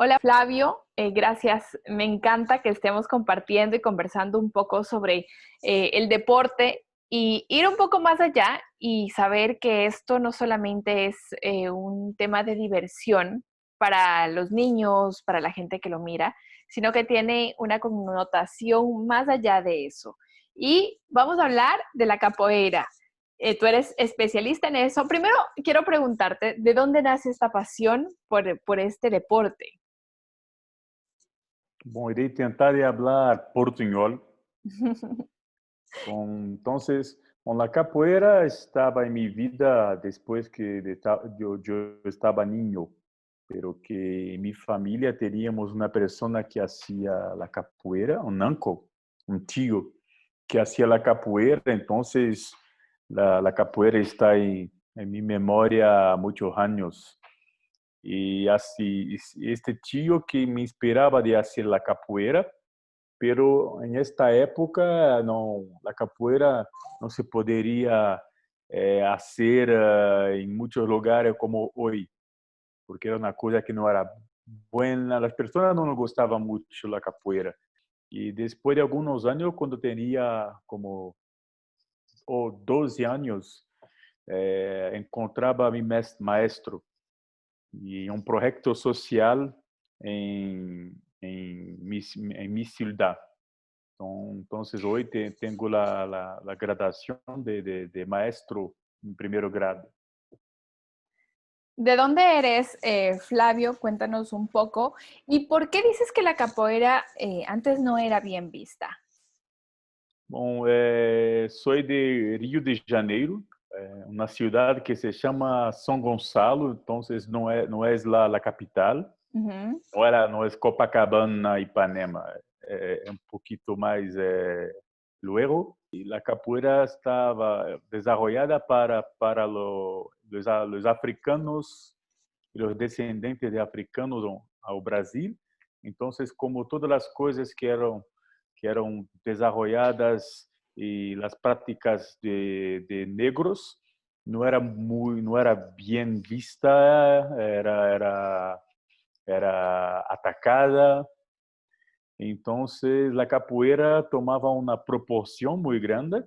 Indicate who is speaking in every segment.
Speaker 1: Hola Flavio, gracias. Me encanta que estemos compartiendo y conversando un poco sobre el deporte y ir un poco más allá y saber que esto no solamente es un tema de diversión para los niños, para la gente que lo mira, sino que tiene una connotación más allá de eso. Y vamos a hablar de la capoeira. Tú eres especialista en eso. Primero, quiero preguntarte, ¿de dónde nace esta pasión por este deporte?
Speaker 2: Bom, irei tentar hablar portunhol. Entonces, la capoeira estaba en mi vida después que yo estaba niño, pero que en mi familia teníamos una persona que hacía la capoeira, un uncle, un tío que hacía la capoeira. Entonces, la capoeira está en mi memoria muchos años. Y así, este tío que me inspiraba de hacer la capoeira, pero en esta época no, la capoeira no se podría hacer en muchos lugares como hoy, porque era una cosa que no era buena, las personas no nos gustaba mucho la capoeira. Y después de algunos años, cuando tenía como 12 años, encontraba a mi maestro y un proyecto social en mi ciudad. Entonces, hoy tengo la graduación de maestro en primer grado.
Speaker 1: ¿De dónde eres, Flavio? Cuéntanos un poco. ¿Y por qué dices que la capoeira antes no era bien vista?
Speaker 2: Bom, soy de Rio de Janeiro, una ciudad que se llama São Gonçalo. Entonces no es la capital,
Speaker 1: Ujú.
Speaker 2: no es Copacabana, Ipanema, un poquito más luego. Y la capoeira estaba desarrollada para los africanos y los descendientes de africanos ao Brasil. Entonces, como todas las cosas que eran desarrolladas y las prácticas de negros no era bien vista, era atacada. Entonces, la capoeira tomaba una proporción muy grande.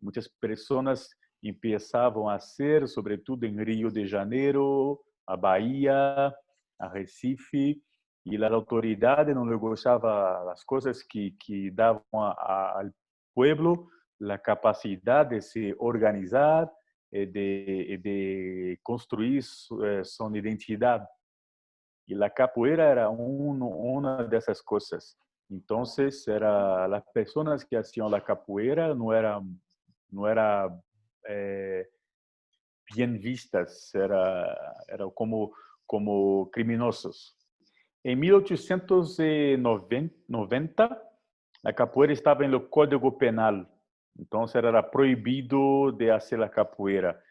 Speaker 2: Muchas personas empezavam a hacer, sobretudo em Rio de Janeiro, a Bahia, a Recife, e a autoridade não lhe gostava as coisas que davam ao pueblo a capacidade de se organizar e de construir sua identidade. E a capoeira era uma dessas coisas. Então, era as pessoas que faziam a capoeira não era eh, bien vistas, era como criminosos. Em 1890, a capoeira estava no Código Penal, então era proibido de fazer a capoeira.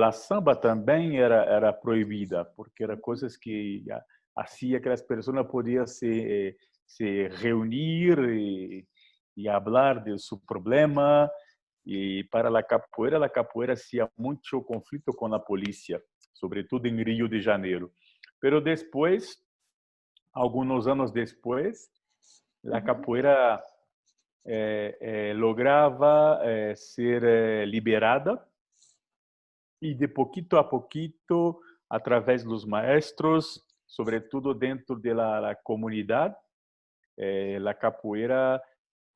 Speaker 2: A samba também era proibida, porque era coisas que hacía que as pessoas podiam se reunir e falar de seu problema. E para a capoeira hacía muito conflito com a polícia, sobretudo em Rio de Janeiro. Pero depois, alguns anos depois, a
Speaker 1: Ujú.
Speaker 2: capoeira lograva ser liberada, e de pouquito a pouquito, através dos maestros, sobretudo dentro da comunidade, a capoeira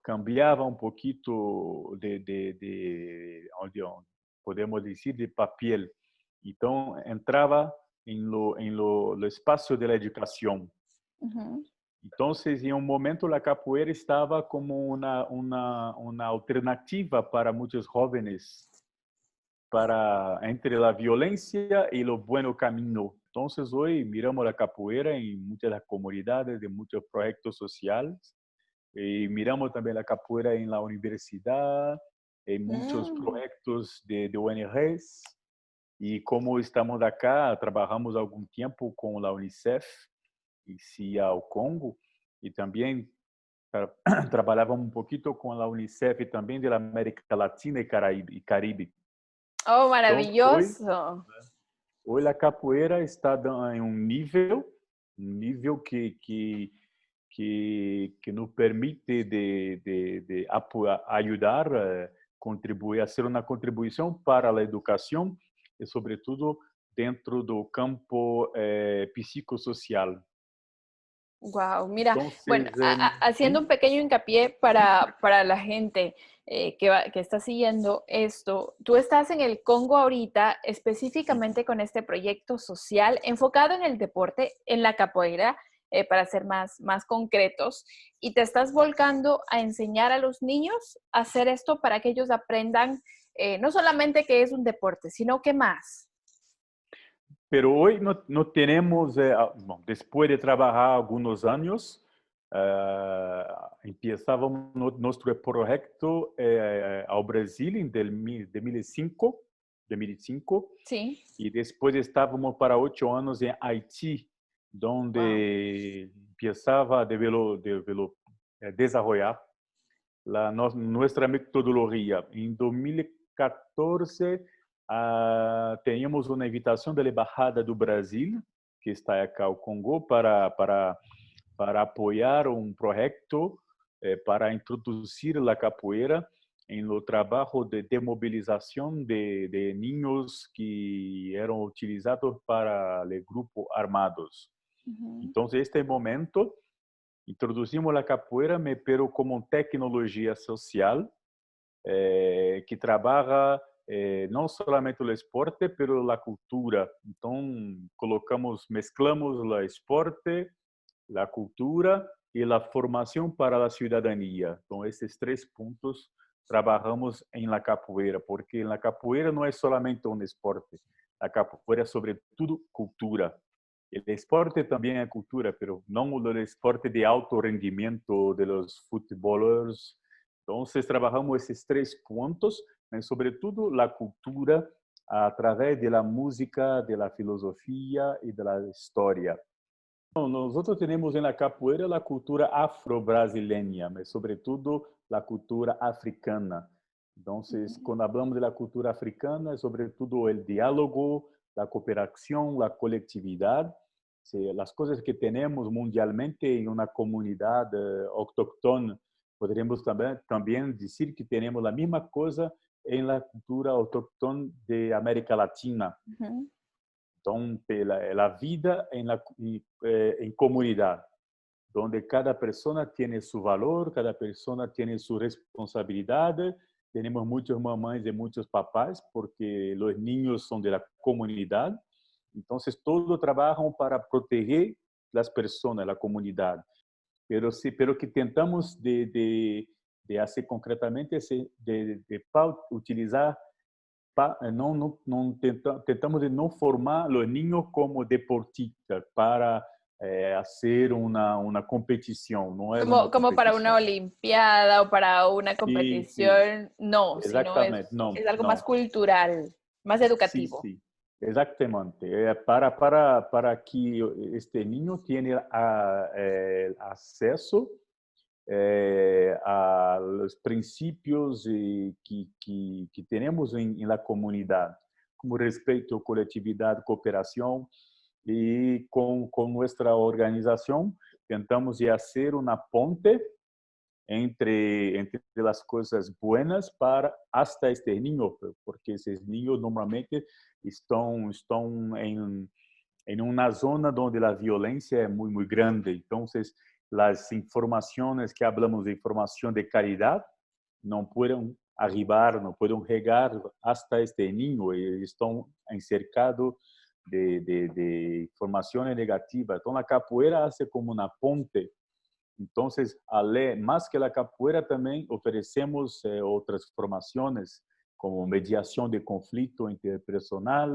Speaker 2: cambiava um pouquito onde podemos dizer, de papel. Então, entrava no espaço da educação.
Speaker 1: Ujú.
Speaker 2: Então, em um momento, a capoeira estava como uma alternativa para muitos jovens para entre a violência e o bom caminho. Então, hoje miramos a capoeira em muitas das comunidades, de muitos projetos sociais, e miramos também a capoeira em la universidade, em muitos
Speaker 1: Mm.
Speaker 2: projetos de ONGs. E como estamos acá, trabalhamos algum tempo com a Unicef e CIA ao Congo, e também trabalhávamos um pouquinho com a Unicef também da América Latina e Caribe.
Speaker 1: Oh,
Speaker 2: Então, hoje,
Speaker 1: maravilloso.
Speaker 2: hoje a capoeira está em um nível nível que nos permite ajudar, contribuir, a ser uma contribuição para a educação e, sobretudo, dentro do campo psicossocial.
Speaker 1: Wow, mira, bueno,
Speaker 2: Entonces,
Speaker 1: haciendo
Speaker 2: sim,
Speaker 1: un pequeño hincapié para la gente que está siguiendo esto, tú estás en el Congo ahorita
Speaker 2: sim.
Speaker 1: específicamente con este proyecto social enfocado en el deporte, en la capoeira, para ser más concretos, y te estás volcando a enseñar a los niños a hacer esto para que ellos aprendan no solamente que es un deporte, sino que más.
Speaker 2: Pero hoy no tenemos, bom, después de trabajar algunos años, empezábamos nuestro proyecto ao Brasil en 2005, 2005,
Speaker 1: Sí,
Speaker 2: y después estábamos para 8 años en Haití,
Speaker 1: wow.
Speaker 2: donde empezaba a desarrollar nuestra metodología. En 2014, teníamos uma invitação da Embajada do Brasil, que está acá no Congo, para apoiar um projeto para introduzir a capoeira em lo trabalho de demobilização de niños que eram utilizados para o grupo armados.
Speaker 1: Ujú,
Speaker 2: Então, este momento, introduzimos a capoeira, pero como tecnologia social, que trabalha não somente o esporte, pero a cultura. Então, mesclamos o esporte, a cultura e a formação para a cidadania. Então, esses três pontos trabalhamos em la capoeira, porque na capoeira não é somente um esporte. A capoeira é, sobretudo, cultura. O esporte também é cultura, pero não o esporte de alto rendimento de los futbolers. Então, trabalhamos esses três pontos, mas, sobretudo, a cultura a través da música, da filosofia e da história. Nosotros tenemos en la capoeira la cultura afro-brasileña, mas sobretudo la cultura africana. Entonces,
Speaker 1: ujú,
Speaker 2: cuando hablamos de la cultura africana, es sobre todo el diálogo, la cooperación, la colectividad, sí, las cosas que tenemos mundialmente en una comunidad autóctona. Podríamos también decir que tenemos la misma cosa en la cultura autóctona de América Latina.
Speaker 1: ujú.
Speaker 2: Então, pela vida em comunidade, onde cada pessoa tem seu valor, cada pessoa tem sua responsabilidade. Temos muitas mamães e muitos papás, porque os niños são da comunidade. Então, todos trabalham para proteger as pessoas, a comunidade. Pero que tentamos de fazer concretamente de utilizar tentamos de não formar os niños como deportistas para hacer uma competição, não é uma
Speaker 1: Como para una
Speaker 2: competição.
Speaker 1: olimpiada o para una
Speaker 2: Sim, sim,
Speaker 1: competición, no, sino
Speaker 2: exatamente,
Speaker 1: es
Speaker 2: não,
Speaker 1: algo más
Speaker 2: não.
Speaker 1: cultural, más
Speaker 2: Sim,
Speaker 1: educativo.
Speaker 2: sim, exatamente. Para que este niño tenha acesso a los princípios que temos em la comunidade, como respeito, coletividade, cooperação, e com nossa organização tentamos fazer uma ponte entre as coisas buenas para hasta este niño, porque esses niños normalmente estão em uma zona onde a violência é muito grande. Então, as informações que hablamos de informação de caridade não podem arribar, não podem chegar hasta este niño, e estão encercados de informações negativas. Então, a capoeira hace como uma ponte. Então, mais que a capoeira, também oferecemos outras formações, como mediação de conflito interpersonal,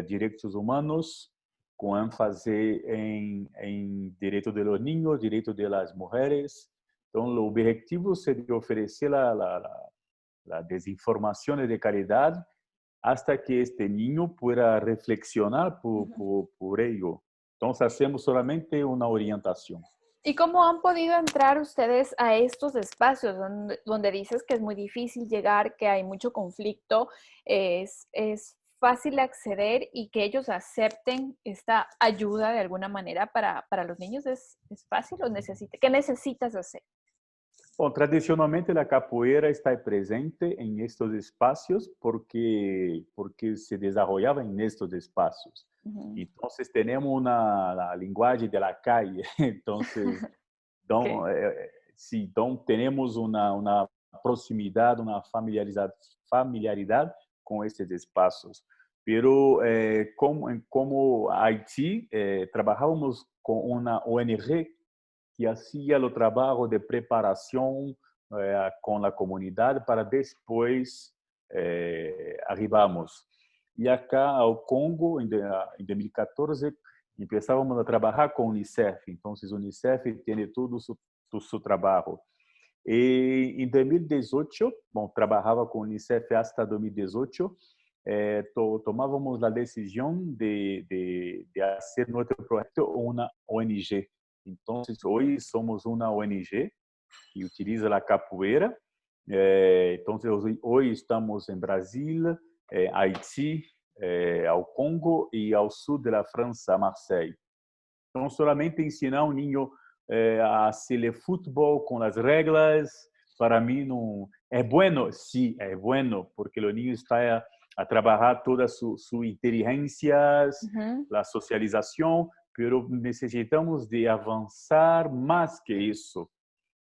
Speaker 2: direitos humanos, com ênfase em direito de los niños, direito de las mujeres. Então, o objetivo seria oferecer a desinformação de calidade hasta que este niño pueda reflexionar
Speaker 1: Ujú.
Speaker 2: por ello. Entonces, hacemos solamente una orientación.
Speaker 1: ¿Y cómo han podido entrar ustedes a estos espacios donde dices que es muy difícil llegar, que hay mucho conflicto? Es fácil acceder y que ellos acepten esta ayuda de alguna manera para los niños? ¿Es fácil o qué necesitas hacer?
Speaker 2: Bom, tradicionalmente a capoeira está presente em estes espaços porque se desenvolvava em estes espaços.
Speaker 1: Ujú.
Speaker 2: Então, temos uma a linguagem da calle. Então,
Speaker 1: Ok.
Speaker 2: sim, então temos uma proximidade, uma familiaridade com esses espaços. Pero como Haiti, trabalhávamos com uma ONG que hacía o trabalho de preparação com a comunidade para depois arribamos. E acá ao Congo, em 2014, começávamos a trabalhar com o Unicef. Então, o Unicef tem todo o seu trabalho. E em 2018, bom, trabalhava com o Unicef até 2018, tomávamos a decisão de fazer nosso projeto uma ONG. Então, hoje somos uma ONG que utiliza a capoeira. Então, hoje estamos em Brasil, Haiti, ao Congo e ao sul da França, Marseille. Então, solamente ensinar um ninho a hacer futebol com as regras, para mim não é bueno, sim, é bueno, porque o ninho está a trabalhar toda sua inteligência,
Speaker 1: Ujú.
Speaker 2: a socialização, pero necessitamos de avançar mais que isso.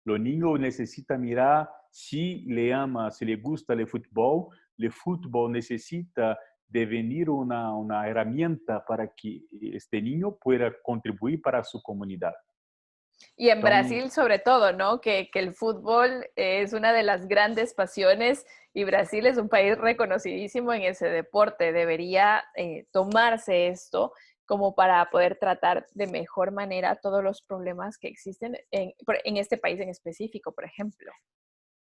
Speaker 2: O ninho necessita mirar se le ama, se le gusta o futebol necessita devenir uma herramienta para que este niño pueda contribuir para su comunidad.
Speaker 1: Y en
Speaker 2: Entonces,
Speaker 1: Brasil sobre todo, ¿no? Que el fútbol es una de las grandes pasiones y Brasil es un país reconocidísimo en ese deporte. Debería tomarse esto como para poder tratar de mejor manera todos los problemas que existen en este país en específico, por ejemplo.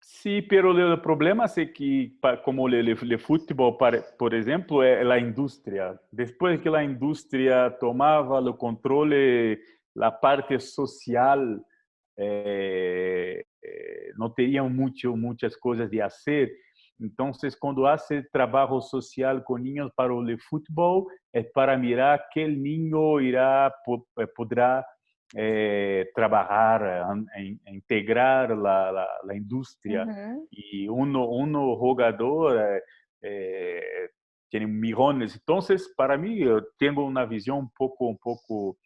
Speaker 2: sí, pero el problema es que, como el fútbol, por ejemplo, es la industria. Después que la industria tomaba el control, la parte social, no tenían muchas cosas de hacer. Entonces, cuando hace trabajo social con niños para el fútbol, es para mirar que el niño podrá trabalhar, integrar a indústria.
Speaker 1: Ujú.
Speaker 2: E um jogador tem milhões. Então, para mim, eu tenho uma visão um pouco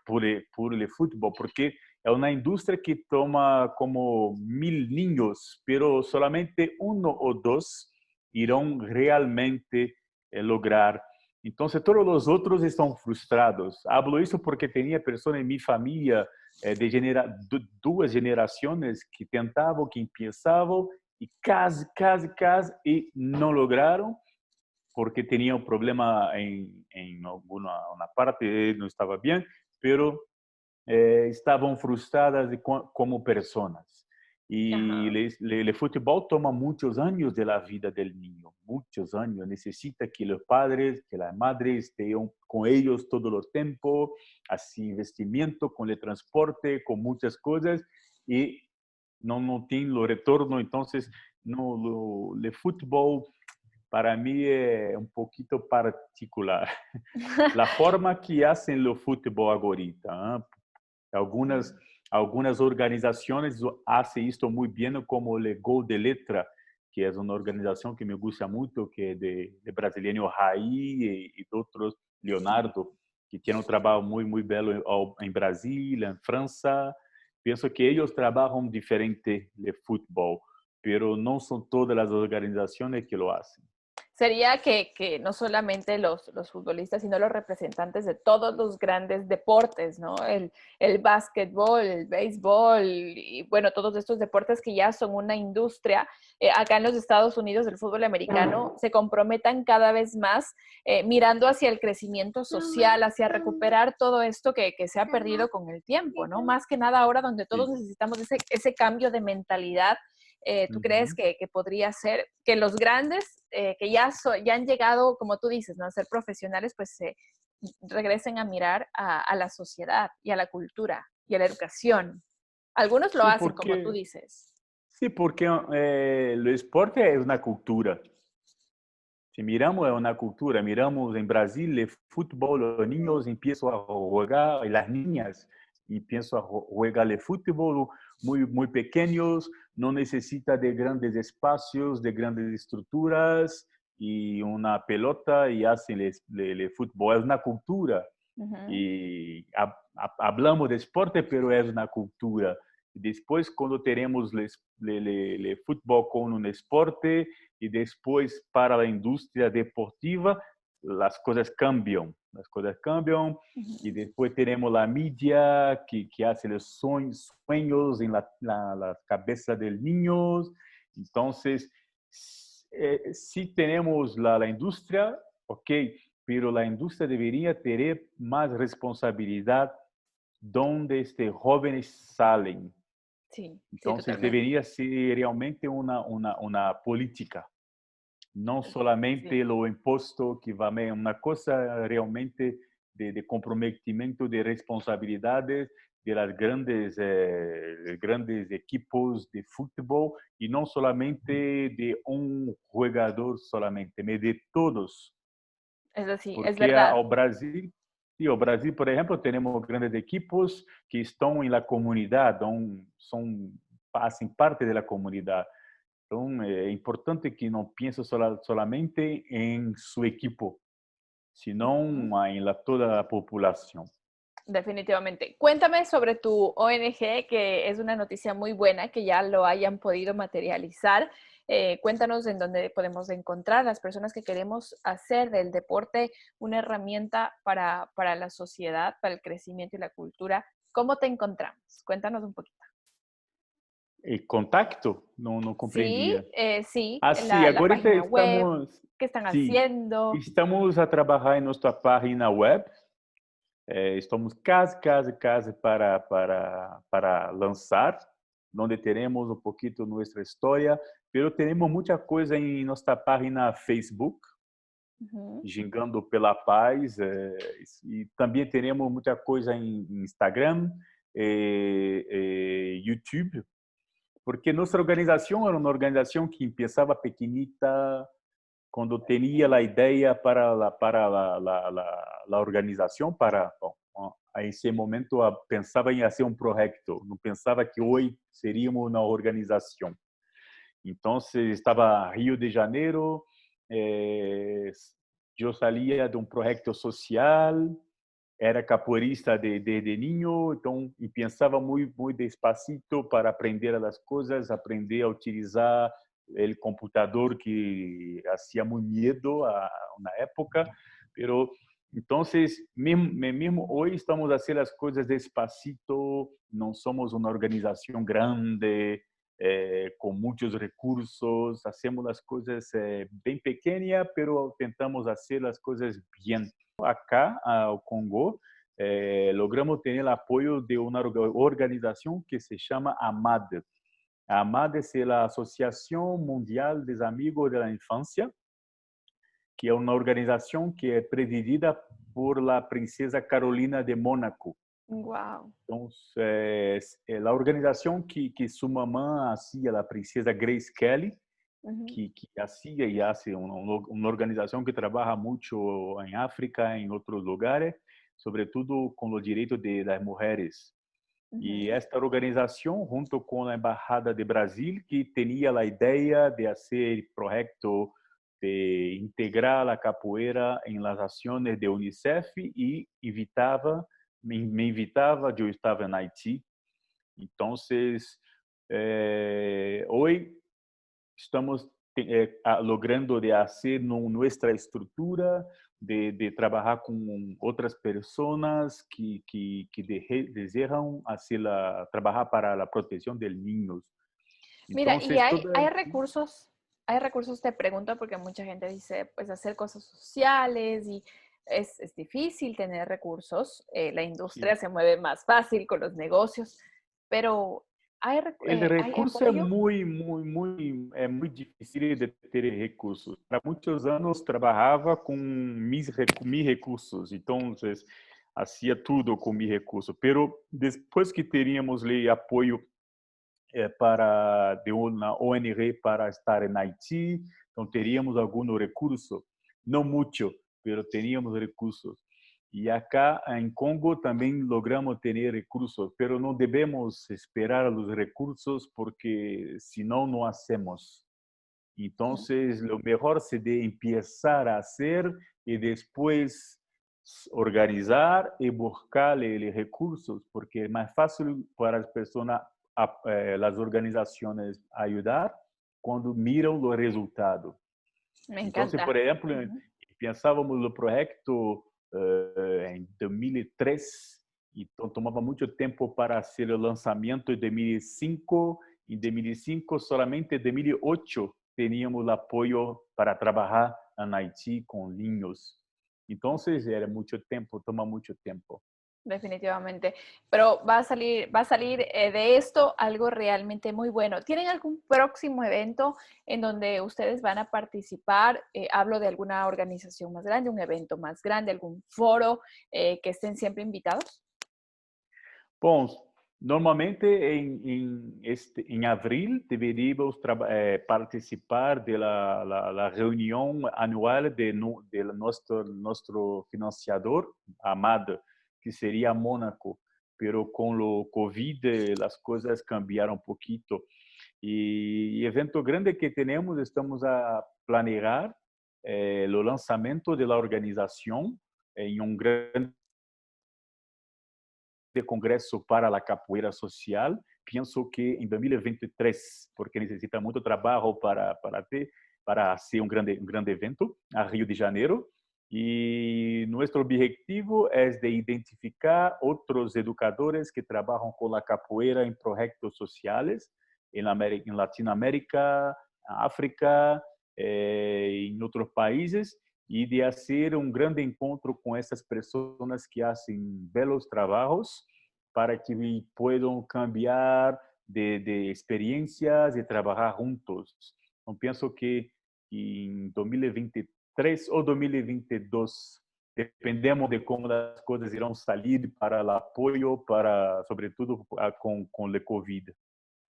Speaker 2: por el futebol, porque é uma indústria que toma como 1.000 niños, pero solamente uno ou dois irão realmente lograr. Então, todos os outros estão frustrados. Hablo isso porque tinha pessoas em minha família de duas gerações que tentavam, que pensavam e quase e não lograram porque tinha um problema em alguma uma parte, não estava bem, pero estavam frustradas como pessoas. E
Speaker 1: Ajá.
Speaker 2: o futebol toma muitos anos da vida do niño, muitos anos. Necessita que os padres, que as madres estejam com eles todo o tempo, assim, vestimento, com o transporte, com muitas coisas, e não tem o retorno. Então, no o futebol para mim é um pouquinho particular. A forma que fazem o futebol agora, algumas organizações fazem isto muito bem, como o Gol de Letra, que é uma organização que me gusta muito, que é de brasileiro Raí e outros, Leonardo, que tem um trabalho muito belo em Brasil, em França. Penso que eles trabalham diferente de futebol, pero não são todas as organizações que lo hacen.
Speaker 1: Sería que no solamente los futbolistas, sino los representantes de todos los grandes deportes, ¿no? El básquetbol, el béisbol y bueno, todos estos deportes que ya son una industria. Acá en los Estados Unidos, el fútbol americano se comprometan cada vez más mirando hacia el crecimiento social, hacia recuperar todo esto que se ha perdido con el tiempo, ¿no? Más que nada ahora donde todos
Speaker 2: Sí.
Speaker 1: necesitamos ese cambio de mentalidad. ¿Tú crees
Speaker 2: Uhum.
Speaker 1: que podría ser que los grandes que ya han llegado, como tú dices, ¿no? A ser profesionales, pues se regresen a mirar a la sociedad y a la cultura y a la educación? Algunos lo
Speaker 2: Sí,
Speaker 1: hacen, como tú
Speaker 2: porque
Speaker 1: dices.
Speaker 2: sí, porque o esporte é uma cultura. Si miramos en una cultura, miramos en Brasil el fútbol, los niños empiezan a jugar, y las niñas empiezan a jugar el fútbol muy pequeños, no necesita de grandes espacios, de grandes estructuras y una pelota y hacen el fútbol. Es una cultura
Speaker 1: Ujú,
Speaker 2: y hablamos de esporte, pero es una cultura. Después, cuando tenemos el fútbol como un esporte y después para la industria deportiva, las cosas cambian. Las cosas cambian y
Speaker 1: ujú.
Speaker 2: después tenemos la media que hace los sueños en la cabeza del niño. Entonces, sí tenemos la industria, ok, pero la industria debería tener más responsabilidad donde jóvenes salen.
Speaker 1: Sí, sí,
Speaker 2: Entonces,
Speaker 1: totalmente.
Speaker 2: debería ser realmente una política, no solamente
Speaker 1: Sí.
Speaker 2: lo impuesto que va a una cosa realmente de comprometimiento de responsabilidades de las grandes equipos de fútbol y no solamente de un jugador solamente, de todos.
Speaker 1: Es así, es
Speaker 2: Porque
Speaker 1: verdad.
Speaker 2: ao Brasil, e o Brasil, por exemplo, temos grandes equipos que estão na comunidade, fazem parte da comunidade. Então, é importante que não pense solamente em seu equipo,
Speaker 1: Ujú.
Speaker 2: senão em toda a população.
Speaker 1: Definitivamente. Cuéntame sobre tu ONG, que es una noticia muy buena que ya lo hayan podido materializar. Cuéntanos en dónde podemos encontrar las personas que queremos hacer del deporte una herramienta para la sociedad, para el crecimiento y la cultura. ¿Cómo te encontramos? Cuéntanos un poquito.
Speaker 2: E contacto? Não
Speaker 1: Sí,
Speaker 2: compreendia.
Speaker 1: sí,
Speaker 2: Ah, sim,
Speaker 1: la
Speaker 2: agora
Speaker 1: página web,
Speaker 2: estamos,
Speaker 1: qué están
Speaker 2: sim,
Speaker 1: haciendo.
Speaker 2: estamos a trabalhar em nossa página web. Estamos casi para lanzar, donde tenemos un poquito nuestra historia, pero tenemos mucha cosa en nuestra página Facebook,
Speaker 1: Ujú,
Speaker 2: Gingando pela Paz, e também temos muita coisa em Instagram, YouTube, porque nossa organização era uma organização que começava pequenita, quando tinha a ideia para a organização, bom, a esse momento pensava em fazer um projeto, não pensava que hoje seríamos uma organização. Então, estava Rio de Janeiro, eu saía de um projeto social, era capoeirista de niño, então e pensava muito despacito para aprender as coisas, aprender a utilizar o computador que hacía muito medo na época, pero entonces mesmo hoje estamos a hacer as coisas despacito, não somos uma organização grande, com muitos recursos, hacemos as coisas bem pequenas, pero tentamos fazer as coisas bem. Acá, ao Congo, logramos ter o apoio de uma organização que se chama AMAD. A AMAD é a Associação Mundial dos Amigos da Infância, que é uma organização que é presidida por la princesa Carolina de Mônaco.
Speaker 1: wow.
Speaker 2: Então, é a organização que sua mamã hacía, a princesa Grace Kelly,
Speaker 1: Ujú,
Speaker 2: que hacía e hace uma organização que trabalha muito em África, em outros lugares, sobretudo com o direito das mulheres. E
Speaker 1: ujú,
Speaker 2: esta organização, junto com a Embaixada de Brasil, que tinha a ideia de fazer projeto de integrar a capoeira em las ações de UNICEF e me invitava, eu estava na Haiti. Então, hoje estamos logrando de fazer nossa estrutura, de trabalhar com outras pessoas que desejam trabalhar para a proteção de niños.
Speaker 1: Mira,
Speaker 2: Então,
Speaker 1: y
Speaker 2: toda
Speaker 1: hay recursos, te pregunto, porque mucha gente dice, pues hacer cosas sociales y es difícil tener recursos, la industria
Speaker 2: sim,
Speaker 1: se mueve más fácil con los negocios, pero
Speaker 2: o
Speaker 1: hay
Speaker 2: recurso
Speaker 1: apoyo.
Speaker 2: é muito difícil de ter recursos. Para muitos anos trabalhava com mis recursos, então fazia tudo com mis recursos. Pero depois que teríamos apoio para de uma ONG para estar em Haiti, Então, teríamos alguns recursos, não muito, mas teníamos recursos. E acá em Congo também logramos ter recursos, mas não devemos esperar os recursos porque senão não hacemos. Então, o melhor seria começar a fazer e depois organizar e buscar os recursos, porque é mais fácil para as pessoas, as organizações ajudar quando miram o resultado.
Speaker 1: Me
Speaker 2: Então, por
Speaker 1: encanta.
Speaker 2: exemplo,
Speaker 1: Ujú.
Speaker 2: pensávamos no projeto em 2003, então tomava muito tempo para fazer o lançamento em 2005. Em 2005, solamente em 2008 teníamos apoio para trabalhar na Haiti com linhos. Então, era muito tempo, toma muito tempo.
Speaker 1: Definitivamente. Pero va a salir de esto algo realmente muy bueno. ¿Tienen algún próximo evento en donde ustedes van a participar? Hablo de alguna organización más grande, un evento más grande, algún foro que estén siempre invitados.
Speaker 2: Bom, normalmente em abril deveríamos participar da reunião anual de nosso financiador amado, que seria Mônaco. Pero com o Covid as coisas cambiaram um pouquinho. E evento grande que temos, estamos a planejar o lançamento da organização em um grande de Congresso para a Capoeira Social. Penso que em 2023, porque necessita muito trabalho para ser um grande evento a Rio de Janeiro. E nosso objetivo é de identificar outros educadores que trabalham com a capoeira em projetos sociais em Latinoamérica, África, em outros países, e de fazer um grande encontro com essas pessoas que fazem belos trabalhos para que possam cambiar de experiências e trabalhar juntos. Então, penso que em 2023 ou 2022, dependemos de como as coisas irão sair para o apoio, para, sobretudo, com o Covid.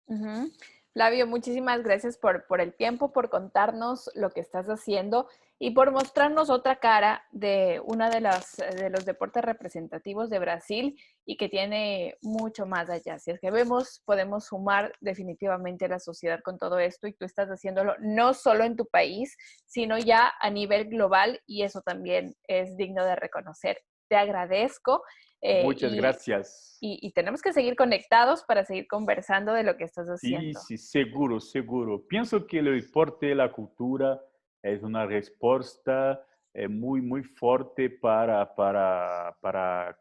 Speaker 1: Ujú. Flavio, muchísimas gracias por el tiempo, por contarnos lo que estás haciendo y por mostrarnos otra cara de una de los deportes representativos de Brasil y que tiene mucho más allá. Si es que vemos, podemos sumar definitivamente a la sociedad con todo esto y tú estás haciéndolo no solo en tu país, sino ya a nivel global y eso también es digno de reconocer. Te agradezco. eh,
Speaker 2: Muitas
Speaker 1: y
Speaker 2: gracias.
Speaker 1: y tenemos que seguir conectados para seguir conversando de lo que estás
Speaker 2: Sí,
Speaker 1: haciendo.
Speaker 2: sí, seguro, seguro. Pienso que el deporte de la cultura es una respuesta muy, muy fuerte para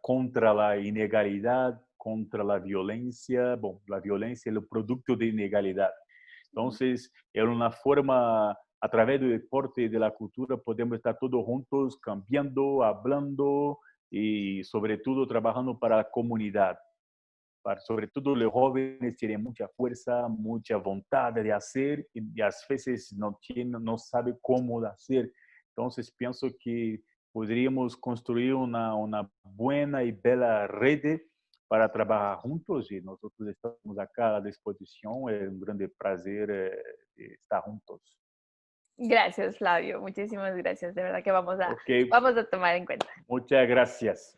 Speaker 2: contra la inegalidad, contra la violencia. Bueno, la violencia es el producto de inegalidad. Entonces, es una forma, a través del deporte y de la cultura, podemos estar todos juntos, cambiando, hablando y sobre todo trabajando para la comunidad. Sobretudo os jovens terem muita força, muita vontade de fazer e às vezes não sabe como fazer. Então, penso que poderíamos construir uma boa e bela rede para trabalhar juntos e nós estamos aqui à disposição. É grande prazer estar juntos.
Speaker 1: Gracias, Flavio. Muchísimas gracias. De verdad que
Speaker 2: Ok,
Speaker 1: vamos a tomar en cuenta.
Speaker 2: muchas gracias.